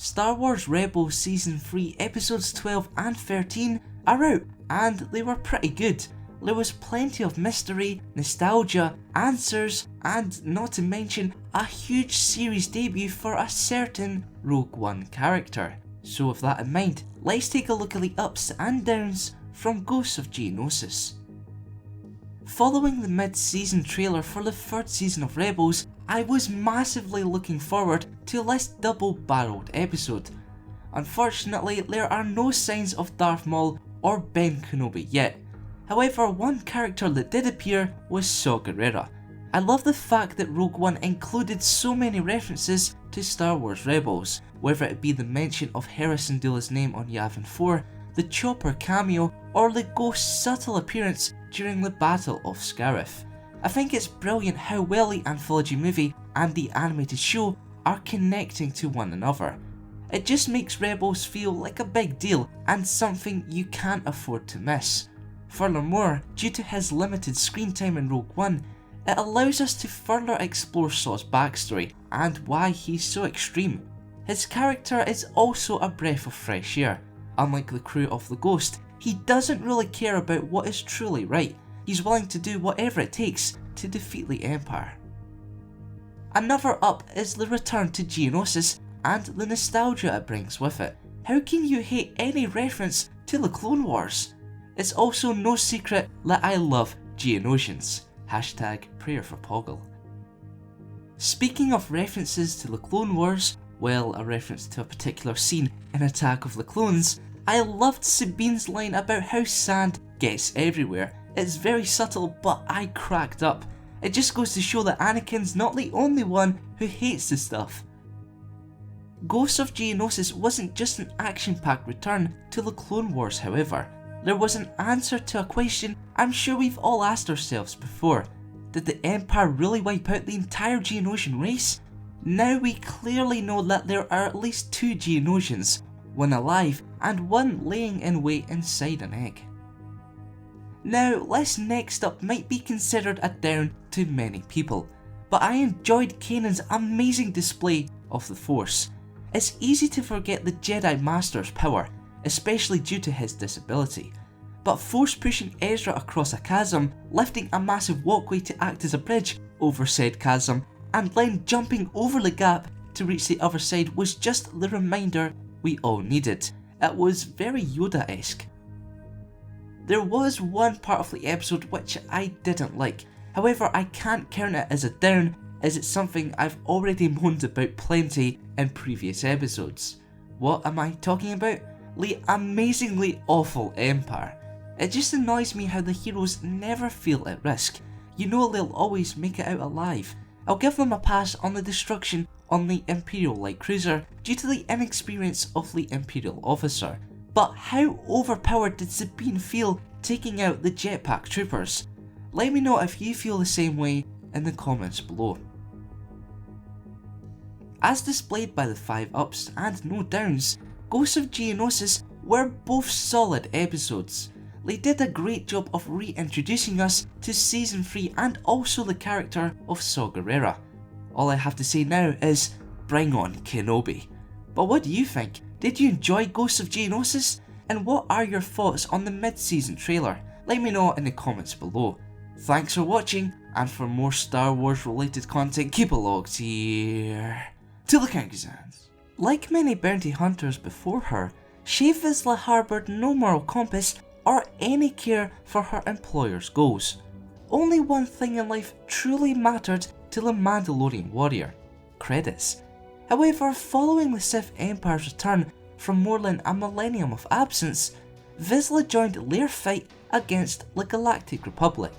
Star Wars Rebels Season 3 Episodes 12 and 13 are out, and they were pretty good. There was plenty of mystery, nostalgia, answers, and not to mention a huge series debut for a certain Rogue One character. So with that in mind, let's take a look at the ups and downs from Ghosts of Geonosis. Following the mid-season trailer for the third season of Rebels, I was massively looking forward to this double-barreled episode. Unfortunately, there are no signs of Darth Maul or Ben Kenobi yet. However, one character that did appear was Saw Gerrera. I love the fact that Rogue One included so many references to Star Wars Rebels, whether it be the mention of Hera Syndulla's name on Yavin 4, the Chopper cameo, or the Ghost's subtle appearance during the Battle of Scarif. I think it's brilliant how well the anthology movie and the animated show are connecting to one another. It just makes Rebels feel like a big deal and something you can't afford to miss. Furthermore, due to his limited screen time in Rogue One, it allows us to further explore Saw's backstory and why he's so extreme. His character is also a breath of fresh air. Unlike the crew of the Ghost, he doesn't really care about what is truly right. He's willing to do whatever it takes to defeat the Empire. Another up is the return to Geonosis and the nostalgia it brings with it. How can you hate any reference to the Clone Wars? It's also no secret that I love Geonosians. Hashtag prayer for Poggle. Speaking of references to the Clone Wars, well, a reference to a particular scene in Attack of the Clones, I loved Sabine's line about how sand gets everywhere. It's very subtle, but I cracked up. It just goes to show that Anakin's not the only one who hates the stuff. Ghosts of Geonosis wasn't just an action-packed return to the Clone Wars, however. There was an answer to a question I'm sure we've all asked ourselves before. Did the Empire really wipe out the entire Geonosian race? Now we clearly know that there are at least 2 Geonosians, one alive and one laying in wait inside an egg. Now, this next up might be considered a down to many people, but I enjoyed Kanan's amazing display of the Force. It's easy to forget the Jedi Master's power, especially due to his disability, but Force pushing Ezra across a chasm, lifting a massive walkway to act as a bridge over said chasm, and then jumping over the gap to reach the other side was just the reminder we all needed. It was very Yoda-esque. There was one part of the episode which I didn't like, however I can't count it as a down as it's something I've already moaned about plenty in previous episodes. What am I talking about? The amazingly awful Empire. It just annoys me how the heroes never feel at risk. You know they'll always make it out alive. I'll give them a pass on the destruction on the Imperial light cruiser due to the inexperience of the Imperial officer. But how overpowered did Sabine feel taking out the jetpack troopers? Let me know if you feel the same way in the comments below. As displayed by the 5 ups and no downs, Ghosts of Geonosis were both solid episodes. They did a great job of reintroducing us to Season 3 and also the character of Saw Gerrera. All I have to say now is, bring on Kenobi. But what do you think? Did you enjoy Ghosts of Geonosis? And what are your thoughts on the mid-season trailer? Let me know in the comments below. Thanks for watching, and for more Star Wars related content, keep it locked here to the Kankazans. Like many bounty hunters before her, Shae Vizsla harboured no moral compass or any care for her employer's goals. Only one thing in life truly mattered to the Mandalorian warrior: credits. However, following the Sith Empire's return from more than a millennium of absence, Vizsla joined their fight against the Galactic Republic.